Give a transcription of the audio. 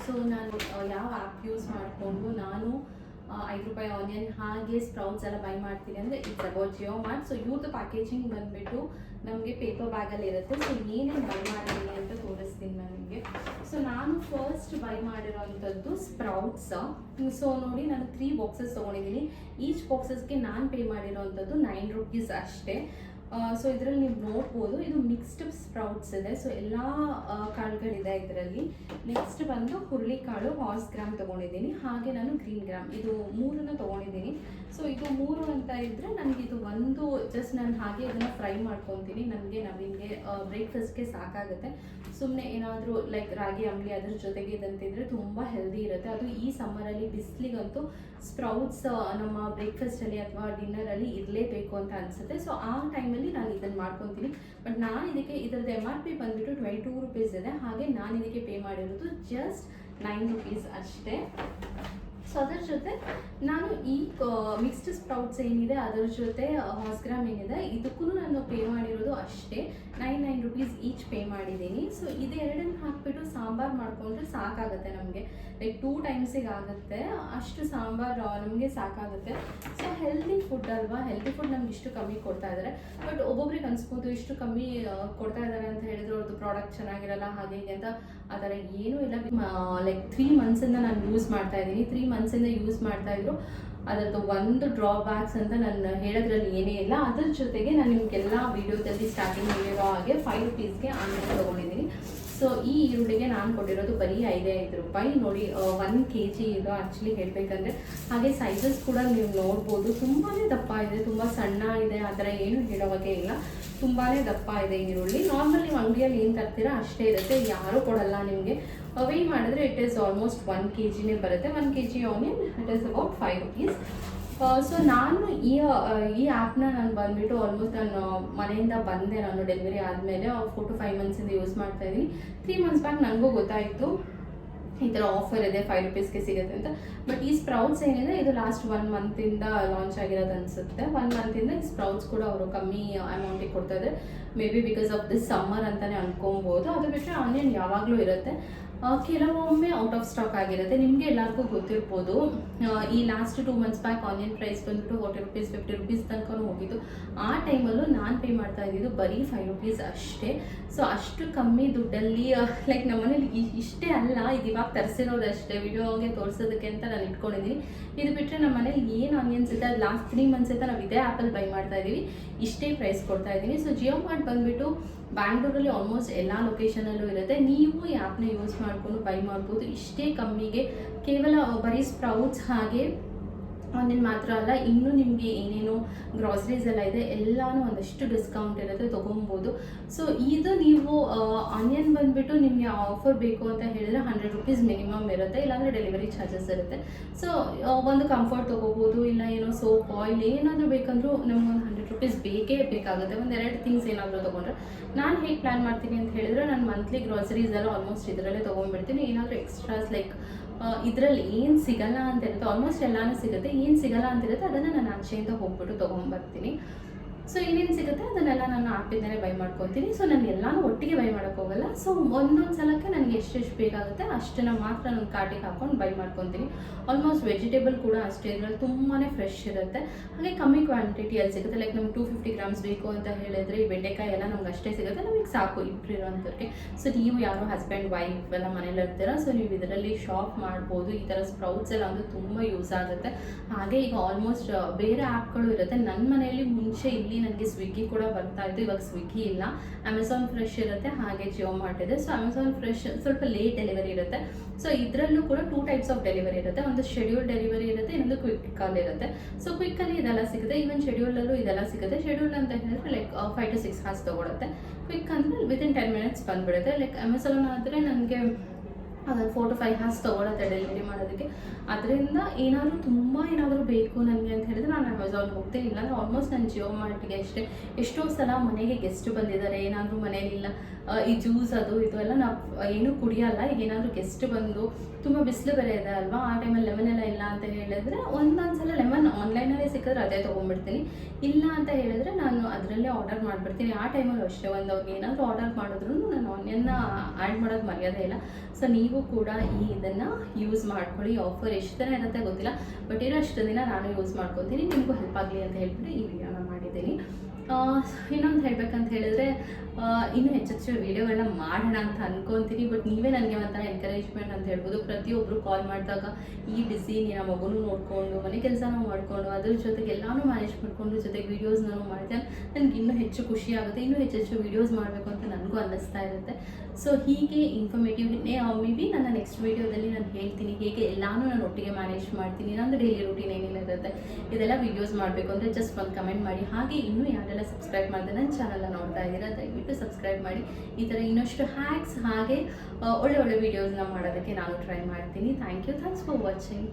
So ನಾನು ಯಾವ app use ಮಾಡಿಕೊಂಡು ನಾನು ₹5 ಆನಿಯನ್ ಹಾಗೆ ಸ್ಪ್ರೌಟ್ಸ್ ಎಲ್ಲ ಬೈ ಮಾಡ್ತೀನಿ ಅಂದರೆ it's about Jio mart. So ಇವ್ರದ್ದು ಪ್ಯಾಕೇಜಿಂಗ್ ಬಂದುಬಿಟ್ಟು ನಮಗೆ ಪೇಪರ್ ಬ್ಯಾಗಲ್ಲಿ ಇರುತ್ತೆ. ಸೊ ಏನೇನು ಬೈ ಮಾಡಿದ್ದೀನಿ ಅಂತ ತೋರಿಸ್ತೀನಿ ನಾನು ನಿಮಗೆ. ಸೊ ನಾನು ಫಸ್ಟ್ ಬೈ ಮಾಡಿರೋವಂಥದ್ದು ಸ್ಪ್ರೌಟ್ಸ್. ಸೊ ನೋಡಿ ನಾನು 3 ಬಾಕ್ಸಸ್ ತೊಗೊಂಡಿದ್ದೀನಿ. ಈಚ್ ಬಾಕ್ಸಸ್ಗೆ ನಾನು ಪೇ ಮಾಡಿರೋವಂಥದ್ದು ₹9 ಅಷ್ಟೇ. ಸೊ ಇದರಲ್ಲಿ ನೀವು ನೋಡ್ಬೋದು, ಇದು ಮಿಕ್ಸ್ಡ್ ಸ್ಪ್ರೌಟ್ಸ್ ಇದೆ. ಸೊ ಎಲ್ಲ ಕಾಳುಗಳಿದೆ ಇದರಲ್ಲಿ. ನೆಕ್ಸ್ಟ್ ಬಂದು ಹುರುಳಿಕಾಳು ಹಾರ್ಸ್ ಗ್ರಾಮ್ ತೊಗೊಂಡಿದ್ದೀನಿ, ಹಾಗೆ ನಾನು ಗ್ರೀನ್ ಗ್ರಾಮ್, ಇದು 3 ತೊಗೊಂಡಿದ್ದೀನಿ. ಸೊ ಇದು 3 ಅಂತ ಇದ್ದರೆ ನನಗೆ ಇದು ಒಂದು ಜಸ್ಟ್ ನಾನು ಹಾಗೆ ಇದನ್ನು ಫ್ರೈ ಮಾಡ್ಕೊತೀನಿ. ನನಗೆ ನಮಗೆ ಬ್ರೇಕ್ಫಾಸ್ಟ್ಗೆ ಸಾಕಾಗುತ್ತೆ. ಸುಮ್ಮನೆ ಏನಾದರೂ ಲೈಕ್ ರಾಗಿ ಅಂಬ್ಲಿ ಅದ್ರ ಜೊತೆಗೆ ಇದಂತಿದ್ರೆ ತುಂಬ ಹೆಲ್ದಿ ಇರುತ್ತೆ. ಅದು ಈ ಸಮ್ಮರಲ್ಲಿ ಬಿಸಿಲಿಗಂತೂ ಸ್ಪ್ರೌಟ್ಸ್ ನಮ್ಮ ಬ್ರೇಕ್ಫಾಸ್ಟಲ್ಲಿ ಅಥವಾ ಡಿನ್ನರಲ್ಲಿ ಇರಲೇಬೇಕು ಅಂತ ಅನಿಸುತ್ತೆ. ಸೊ ಆ ಟೈಮಲ್ಲಿ ನಾನು ಇದನ್ನು ಮಾಡ್ಕೊತೀನಿ. ಬಟ್ ನಾನು ಇದಕ್ಕೆ ಇದರದ್ದು MRP ಬಂದುಬಿಟ್ಟು ₹22 ಇದೆ. ಹಾಗೆ ನಾನು ಇದಕ್ಕೆ ಪೇ ಮಾಡಿರೋದು ಜಸ್ಟ್ ₹9 ಅಷ್ಟೇ. ಸೊ ಅದರ ಜೊತೆ ನಾನು ಈ ಮಿಕ್ಸ್ಡ್ ಸ್ಪ್ರೌಟ್ಸ್ ಏನಿದೆ ಅದರ ಜೊತೆ ಹಾರ್ಸ್ ಗ್ರಾಮ್ ಏನಿದೆ ಇದಕ್ಕೂ ನಾನು ಪೇ ಮಾಡಿರೋದು ಅಷ್ಟೇ ₹9 ಈಚ್ ಪೇ ಮಾಡಿದ್ದೀನಿ. ಸೊ ಇದೆರಡನ್ನು ಹಾಕಿಬಿಟ್ಟು ಸಾಂಬಾರು ಮಾಡಿಕೊಂಡ್ರೆ ಸಾಕಾಗುತ್ತೆ ನಮಗೆ. ಲೈಕ್ 2 ಟೈಮ್ಸಿಗೆ ಆಗುತ್ತೆ, ಅಷ್ಟು ಸಾಂಬಾರು ನಮಗೆ ಸಾಕಾಗುತ್ತೆ. ಸೊ ಹೆಲ್ದಿ ಫುಡ್ ಅಲ್ವಾ, ಹೆಲ್ದಿ ಫುಡ್ ನಮ್ಗೆ ಇಷ್ಟು ಕಮ್ಮಿ ಕೊಡ್ತಾ ಇದ್ದಾರೆ. ಬಟ್ ಒಬ್ಬೊಬ್ರಿಗೆ ಅನ್ಸ್ಬೋದು ಇಷ್ಟು ಕಮ್ಮಿ ಕೊಡ್ತಾ ಇದ್ದಾರೆ ಅಂತ ಹೇಳಿದ್ರೆ ಅವ್ರದ್ದು ಪ್ರಾಡಕ್ಟ್ ಚೆನ್ನಾಗಿರಲ್ಲ ಹಾಗೆ ಹೀಗೆ ಅಂತ. ಆ ಥರ ಏನೂ ಇಲ್ಲ. ಲೈಕ್ 3 ಮಂತ್ಸಿಂದ ನಾನು ಯೂಸ್ ಮಾಡ್ತಾ ಇದ್ದೀನಿ. 3 ಮಂತ್ಸಿಂದ ಯೂಸ್ ಮಾಡ್ತಾಯಿದ್ರು. ಅದರದ್ದು ಒಂದು ಡ್ರಾಬ್ಯಾಕ್ಸ್ ಅಂತ ನಾನು ಹೇಳೋದ್ರಲ್ಲಿ ಏನೇ ಇಲ್ಲ. ಅದ್ರ ಜೊತೆಗೆ ನಾನು ನಿಮಗೆಲ್ಲ ವೀಡಿಯೋದಲ್ಲಿ ಸ್ಟಾರ್ಟಿಂಗ್ ಹೇಳಿರೋ ಹಾಗೆ ₹5ಗೆ ಆನ್ಲೈನ್ ತೊಗೊಂಡಿದ್ದೀನಿ. ಸೊ ಈ ಈರುಳ್ಳಿಗೆ ನಾನು ಕೊಟ್ಟಿರೋದು ಬರೀ ₹5 ನೋಡಿ. 1 kg ಇದು ಆ್ಯಕ್ಚುಲಿ ಹೇಳಬೇಕಂದ್ರೆ. ಹಾಗೆ ಸೈಜಸ್ ಕೂಡ ನೀವು ನೋಡ್ಬೋದು, ತುಂಬಾ ದಪ್ಪ ಇದೆ, ತುಂಬ ಸಣ್ಣ ಇದೆ, ಆ ಥರ ಏನು ಹೇಳೋವಾಗೆ ಇಲ್ಲ. ತುಂಬಾ ದಪ್ಪ ಇದೆ ಈರುಳ್ಳಿ. ನಾರ್ಮಲ್ ನೀವು ಅಂಗಡಿಯಲ್ಲಿ ಏನು ತರ್ತೀರಾ ಅಷ್ಟೇ ಇರುತ್ತೆ, ಯಾರೂ ಕೊಡಲ್ಲ ನಿಮಗೆ. ವೇ ಮಾಡಿದ್ರೆ ಇಟ್ ಈಸ್ ಆಲ್ಮೋಸ್ಟ್ 1 kgನೇ ಬರುತ್ತೆ. 1 kg onion it is about ₹5. So ನಾನು ಈ ಆ್ಯಪ್ನ ನಾನು ಬಂದುಬಿಟ್ಟು ಆಲ್ಮೋಸ್ಟ್ ನಾನು ಮನೆಯಿಂದ ಬಂದೆ, ನಾನು ಡೆಲಿವರಿ ಆದಮೇಲೆ 4 to 5 ಮಂತ್ಸಿಂದ ಯೂಸ್ ಮಾಡ್ತಾಯಿದ್ದೀನಿ. 3 ಮಂತ್ಸ್ ಬ್ಯಾಕ್ ನನಗೂ ಗೊತ್ತಾಯಿತು ಈ ಥರ ಆಫರ್ ಇದೆ ₹5ಗೆ ಸಿಗುತ್ತೆ ಅಂತ. ಬಟ್ ಈ ಸ್ಪ್ರೌಟ್ಸ್ ಏನಿದೆ ಇದು ಲಾಸ್ಟ್ 1 ಮಂತಿಂದ ಲಾಂಚ್ ಆಗಿರೋದು ಅನಿಸುತ್ತೆ. 1 ಮಂತಿಂದ ಈ ಸ್ಪ್ರೌಟ್ಸ್ ಕೂಡ ಅವರು ಕಮ್ಮಿ ಅಮೌಂಟಿಗೆ ಕೊಡ್ತಾ ಇದ್ದಾರೆ. May be because of this summer ಅಂತಲೇ ಅನ್ಕೊಬೋದು. ಅದು ಬಿಟ್ಟರೆ ಆನಿಯನ್ ಯಾವಾಗಲೂ ಇರುತ್ತೆ. ಕೆಲವೊಮ್ಮೆ ಔಟ್ ಆಫ್ ಸ್ಟಾಕ್ ಆಗಿರುತ್ತೆ. ನಿಮಗೆ ಎಲ್ಲರಿಗೂ ಗೊತ್ತಿರ್ಬೋದು, ಈ last 2 months back onion price ಬಂದುಬಿಟ್ಟು ₹40 ₹50 ತನಕ ಹೋಗಿದ್ದು. ಆ ಟೈಮಲ್ಲೂ ನಾನು ಪೇ ಮಾಡ್ತಾ ಇದ್ದಿದ್ದು ಬರೀ ₹5 ಅಷ್ಟೇ. ಸೊ ಅಷ್ಟು ಕಮ್ಮಿ ದುಡ್ಡಲ್ಲಿ ಲೈಕ್ ನಮ್ಮನೇಲಿ ಇಷ್ಟೇ ಅಲ್ಲ, ಇದು ಇವಾಗ ತರಿಸಿರೋದಷ್ಟೇ ವಿಡಿಯೋಗೆ ತೋರಿಸೋದಕ್ಕೆ ಅಂತ ನಾನು ಇಟ್ಕೊಂಡಿದ್ದೀನಿ. ಇದು ಬಿಟ್ಟರೆ ನಮ್ಮ ಮನೇಲಿ ಏನು ಆನಿಯನ್ಸ್ ಇದೆ ಅದು ಲಾಸ್ಟ್ 3 ಮಂತ್ಸ್ ಅಂತ ನಾವು ಇದೇ ಆ್ಯಪಲ್ಲಿ ಬೈ ಮಾಡ್ತಾ ಇದ್ದೀವಿ. ಇಷ್ಟೇ ಪ್ರೈಸ್ ಕೊಡ್ತಾ ಇದ್ದೀನಿ. ಸೊ ಜಿಯೋ ಮಾರ್ಟ್ ಬಂದುಬಿಟ್ಟು ಬ್ಯಾಂಗ್ಳೂರಲ್ಲಿ ಆಲ್ಮೋಸ್ಟ್ ಎಲ್ಲ ಲೊಕೇಶನಲ್ಲೂ ಇರುತ್ತೆ. ನೀವು ಈ ಆ್ಯಪ್ನ ಯೂಸ್ ಮಾಡಿಕೊಂಡು ಬೈ ಮಾಡ್ಬೋದು ಇಷ್ಟೇ ಕಮ್ಮಿಗೆ. ಕೇವಲ ಬರೀ ಸ್ಪ್ರೌಟ್ಸ್ ಹಾಗೆ ಆನಿಯನ್ ಮಾತ್ರ ಅಲ್ಲ, ಇನ್ನೂ ನಿಮಗೆ ಏನೇನು ಗ್ರಾಸರೀಸ್ ಎಲ್ಲ ಇದೆ ಎಲ್ಲನೂ ಒಂದಷ್ಟು ಡಿಸ್ಕೌಂಟ್ ಇರುತ್ತೆ, ತೊಗೊಬೋದು. ಸೊ ಇದು ನೀವು ಆನಿಯನ್ ಬಂದುಬಿಟ್ಟು ನಿಮಗೆ ಆಫರ್ ಬೇಕು ಅಂತ ಹೇಳಿದರೆ ₹100 ಮಿನಿಮಮ್ ಇರುತ್ತೆ, ಇಲ್ಲಾಂದರೆ ಡೆಲಿವರಿ ಚಾರ್ಜಸ್ ಇರುತ್ತೆ. ಸೊ ಒಂದು ಕಂಫರ್ಟ್ ತೊಗೋಬೋದು, ಇಲ್ಲ ಏನೋ ಸೋಪ್ ಆಯಿಲ್ ಏನಾದರೂ ಬೇಕಂದ್ರೂ ನಮಗೊಂದು ₹100 ಬೇಕೇ ಬೇಕಾಗುತ್ತೆ. 1-2 ಥಿಂಗ್ಸ್ ಏನಾದರೂ ತೊಗೊಂಡ್ರೆ. ನಾನು ಹೇಗೆ ಪ್ಲ್ಯಾನ್ ಮಾಡ್ತೀನಿ ಅಂತ ಹೇಳಿದ್ರೆ ನಾನು ಮಂತ್ಲಿ ಗ್ರಾಸರೀಸ್ ಎಲ್ಲ ಆಲ್ಮೋಸ್ಟ್ ಇದರಲ್ಲೇ ತೊಗೊಂಡ್ಬಿಡ್ತೀನಿ. ಏನಾದರೂ ಎಕ್ಸ್ಟ್ರಾಸ್ ಲೈಕ್ ಇದರಲ್ಲಿ ಏನು ಸಿಗಲ್ಲ ಅಂತ ಇರುತ್ತೆ, ಆಲ್ಮೋಸ್ಟ್ ಎಲ್ಲನೂ ಸಿಗುತ್ತೆ. ಏನು ಸಿಗಲ್ಲ ಅಂತಿರುತ್ತೆ ಅದನ್ನು ನಾನು ಆಚೆಯಿಂದ ಹೋಗ್ಬಿಟ್ಟು ತೊಗೊಂಡ್ಬರ್ತೀನಿ. ಸೊ ಏನೇನು ಸಿಗುತ್ತೆ ಅದನ್ನೆಲ್ಲ ನಾನು ಆ್ಯಪಿಂದಲೇ ಬೈ ಮಾಡ್ಕೊತೀನಿ. ಸೊ ನಾನು ಎಲ್ಲನೂ ಒಟ್ಟಿಗೆ ಬೈ ಮಾಡೋಕ್ಕೆ ಹೋಗಲ್ಲ. ಸೊ ಒಂದೊಂದು ಸಲಕ್ಕೆ ನನಗೆ ಎಷ್ಟೆಷ್ಟು ಬೇಕಾಗುತ್ತೆ ಅಷ್ಟನ್ನು ಮಾತ್ರ ನಾನು ಕಾರ್ಟಿಗೆ ಹಾಕ್ಕೊಂಡು ಬೈ ಮಾಡ್ಕೊತೀನಿ. ಆಲ್ಮೋಸ್ಟ್ ವೆಜಿಟೇಬಲ್ ಕೂಡ ಅಷ್ಟೇ, ಇದರಲ್ಲಿ ತುಂಬಾ ಫ್ರೆಶ್ ಇರುತ್ತೆ. ಹಾಗೆ ಕಮ್ಮಿ ಕ್ವಾಂಟಿಟಿಯಲ್ಲಿ ಸಿಗುತ್ತೆ. ಲೈಕ್ ನಮ್ಗೆ 250 ಗ್ರಾಮ್ಸ್ ಬೇಕು ಅಂತ ಹೇಳಿದರೆ ಈ ಬೆಂಡೆಕಾಯಿ ಎಲ್ಲ ನಮ್ಗೆ ಅಷ್ಟೇ ಸಿಗುತ್ತೆ, ನಮಗೆ ಸಾಕು ಇಬ್ಬರು ಇರೋಂಥವ್ರಿಗೆ. ಸೊ ನೀವು ಯಾರು ಹಸ್ಬೆಂಡ್ ವೈಫ್ ಎಲ್ಲ ಮನೇಲಿ ಇರ್ತೀರ, ಸೊ ನೀವು ಇದರಲ್ಲಿ ಶಾಪ್ ಮಾಡ್ಬೋದು. ಈ ಥರ ಸ್ಪ್ರೌಟ್ಸ್ ಎಲ್ಲ ಅಂದರೆ ತುಂಬ ಯೂಸ್ ಆಗುತ್ತೆ. ಹಾಗೆ ಈಗ ಆಲ್ಮೋಸ್ಟ್ ಬೇರೆ ಆ್ಯಪ್ಗಳು ಇರುತ್ತೆ. ನನ್ನ ಮನೆಯಲ್ಲಿ ಮುಂಚೆ ಇಲ್ಲಿ ನನಗೆ ಸ್ವಿಗ್ಗಿ ಕೂಡ ಬರ್ತಾ ಇತ್ತು, ಇವಾಗ ಸ್ವಿಗ್ಗಿ ಇಲ್ಲ. ಅಮೆಝಾನ್ ಫ್ರೆಶ್ ಇರುತ್ತೆ, ಹಾಗೆ ಜಿಯೋ ಮಾರ್ಟ್ ಇದೆ. ಸೊ ಅಮೆಝಾನ್ ಫ್ರೆಶ್ ಸ್ವಲ್ಪ ಲೇಟ್ ಡೆಲಿವರಿ ಇರುತ್ತೆ. ಸೊ ಇದರಲ್ಲೂ ಕೂಡ 2 ಟೈಪ್ಸ್ ಆಫ್ ಡೆಲಿವರಿ ಇರುತ್ತೆ. ಒಂದು ಶೆಡ್ಯೂಲ್ ಡೆಲಿವರಿ ಇರುತ್ತೆ, ಇನ್ನೊಂದು ಕ್ವಿಕ್ಕಲ್ಲಿ ಇರುತ್ತೆ. ಸೊ ಕ್ವಿಕ್ಕಲ್ಲಿ ಇದೆಲ್ಲ ಸಿಗುತ್ತೆ, ಈವನ್ ಶೆಡ್ಯೂಲಲ್ಲೂ ಇದೆಲ್ಲ ಸಿಗುತ್ತೆ. ಶೆಡ್ಯೂಲ್ ಅಂತ ಹೇಳಿದ್ರೆ ಲೈಕ್ 5 to 6 hours ತೊಗೊಳುತ್ತೆ. ಕ್ವಿಕ್ ಅಂದರೆ ವಿತಿನ್ 10 minutes ಬಂದುಬಿಡುತ್ತೆ. ಲೈಕ್ ಅಮೆಝಾನ್ ಆದರೆ ನನಗೆ ಅದನ್ನು 4 to 5 hours ತೊಗೊಳುತ್ತೆ ಡೆಲಿವರಿ ಮಾಡೋದಕ್ಕೆ. ಅದರಿಂದ ಏನಾದರೂ ಬೇಕು ನನಗೆ ಅಂತ ಹೇಳಿದ್ರೆ ನಾನು ಅಮೆಝಾನ್ ಹೋಗ್ತೀನಿ, ಇಲ್ಲಾಂದರೆ ಆಲ್ಮೋಸ್ಟ್ ನಾನು ಜಿಯೋ ಮಾರ್ಟ್ಗೆ ಅಷ್ಟೇ. ಎಷ್ಟೋ ಸಲ ಮನೆಗೆ ಗೆಸ್ಟ್ ಬಂದಿದ್ದಾರೆ, ಏನಾದರೂ ಮನೇಲಿಲ್ಲ ಈ ಜ್ಯೂಸ್ ಅದು ಇದು ಎಲ್ಲ ನಾವು ಏನೂ ಕುಡಿಯೋಲ್ಲ. ಈಗ ಏನಾದರೂ ಗೆಸ್ಟ್ ಬಂದು ತುಂಬ ಬಿಸಿಲು ಬೇರೆ ಇದೆ ಅಲ್ವಾ, ಆ ಟೈಮಲ್ಲಿ ಲೆಮನ್ ಎಲ್ಲ ಇಲ್ಲ ಅಂತ ಹೇಳಿದ್ರೆ ಒಂದೊಂದು ಸಲ ಲೆಮನ್ ಆನ್ಲೈನಲ್ಲೇ ಸಿಕ್ಕಿದ್ರೆ ಅದೇ ತೊಗೊಂಡ್ಬಿಡ್ತೀನಿ. ಇಲ್ಲ ಅಂತ ಹೇಳಿದ್ರೆ ನಾನು ಅದರಲ್ಲೇ ಆರ್ಡರ್ ಮಾಡಿಬಿಡ್ತೀನಿ. ಆ ಟೈಮಲ್ಲಿ ಅಷ್ಟೇ ಅವ್ರಿಗೆ ಏನಾದರೂ ಆರ್ಡರ್ ಮಾಡಿದ್ರು ನಾನು ಆನಿಯನ್ನ ಆ್ಯಡ್ ಮಾಡೋದು ಮರ್ಯಾದೆ ಇಲ್ಲ. ಸೊ ನೀವು ನೀವು ಕೂಡ ಇದನ್ನು ಯೂಸ್ ಮಾಡ್ಕೊಳ್ಳಿ. ಆಫರ್ ಎಷ್ಟು ದಿನ ಇರುತ್ತೆ ಗೊತ್ತಿಲ್ಲ, ಬಟ್ ಇರೋ ಅಷ್ಟು ದಿನ ನಾನು ಯೂಸ್ ಮಾಡ್ಕೊತೀನಿ, ನಿಮಗೂ ಹೆಲ್ಪ್ ಆಗಲಿ ಅಂತ ಹೇಳ್ಬಿಟ್ಟು ಈ ವಿಡಿಯೋನ ಮಾಡಿದ್ದೀನಿ. ಇನ್ನೊಂದು ಹೇಳ್ಬೇಕಂತ ಹೇಳಿದ್ರೆ ಇನ್ನೂ ಹೆಚ್ಚೆಚ್ಚು ವೀಡಿಯೋಗಳನ್ನ ಮಾಡೋಣ ಅಂತ ಅನ್ಕೊತೀನಿ. ಬಟ್ ನೀವೇ ನನಗೆ ಒಂಥರ ಎನ್ಕರೇಜ್ಮೆಂಟ್ ಅಂತ ಹೇಳ್ಬೋದು. ಪ್ರತಿಯೊಬ್ಬರು ಕಾಲ್ ಮಾಡಿದಾಗ ಈ ಬಿಸಿ ನಿನ್ನ ಮಗುನೂ ನೋಡಿಕೊಂಡು ಮನೆ ಕೆಲಸನೂ ಮಾಡಿಕೊಂಡು ಅದ್ರ ಜೊತೆಗೆ ಎಲ್ಲನೂ ಮ್ಯಾನೇಜ್ ಮಾಡಿಕೊಂಡು ಜೊತೆಗೆ ವೀಡಿಯೋಸ್ನೂ ಮಾಡಿದೆ, ನನಗೆ ಇನ್ನೂ ಹೆಚ್ಚು ಖುಷಿ ಆಗುತ್ತೆ. ಇನ್ನೂ ಹೆಚ್ಚೆಚ್ಚು ವೀಡಿಯೋಸ್ ಮಾಡಬೇಕು ಅಂತ ನನಗೂ ಅನ್ನಿಸ್ತಾ ಇರುತ್ತೆ. ಸೊ ಹೀಗೆ ಇನ್ಫಾರ್ಮೇಟಿವ್ ಮೇ ಬಿ ನನ್ನ ನೆಕ್ಸ್ಟ್ ವೀಡಿಯೋದಲ್ಲಿ ನಾನು ಹೇಳ್ತೀನಿ ಹೇಗೆ ಎಲ್ಲನೂ ನಾನು ಒಟ್ಟಿಗೆ ಮ್ಯಾನೇಜ್ ಮಾಡ್ತೀನಿ, ನಂದು ಡೈಲಿ ರೂಟೀನ್ ಏನೇನು ಇರುತ್ತೆ ಇದೆಲ್ಲ ವೀಡಿಯೋಸ್ ಮಾಡಬೇಕು ಅಂದರೆ ಜಸ್ಟ್ ಒಂದು ಕಮೆಂಟ್ ಮಾಡಿ. ಹಾಗೆ ಇನ್ನೂ ಯಾರೆಲ್ಲ ಸಬ್ಸ್ಕ್ರೈಬ್ ಮಾಡಿದೆ ನನ್ನ ಚಾನಲ್ನ ನೋಡ್ತಾ ಇದ್ದೀರಾ ದಯವಿಟ್ಟು ಸಬ್ಸ್ಕ್ರೈಬ್ ಮಾಡಿ. ಈ ಥರ ಇನ್ನಷ್ಟು ಹ್ಯಾಕ್ಸ್ ಹಾಗೆ ಒಳ್ಳೆ ಒಳ್ಳೆ ವೀಡಿಯೋಸ್ನ ಮಾಡೋದಕ್ಕೆ ನಾನು ಟ್ರೈ ಮಾಡ್ತೀನಿ. Thanks for watching.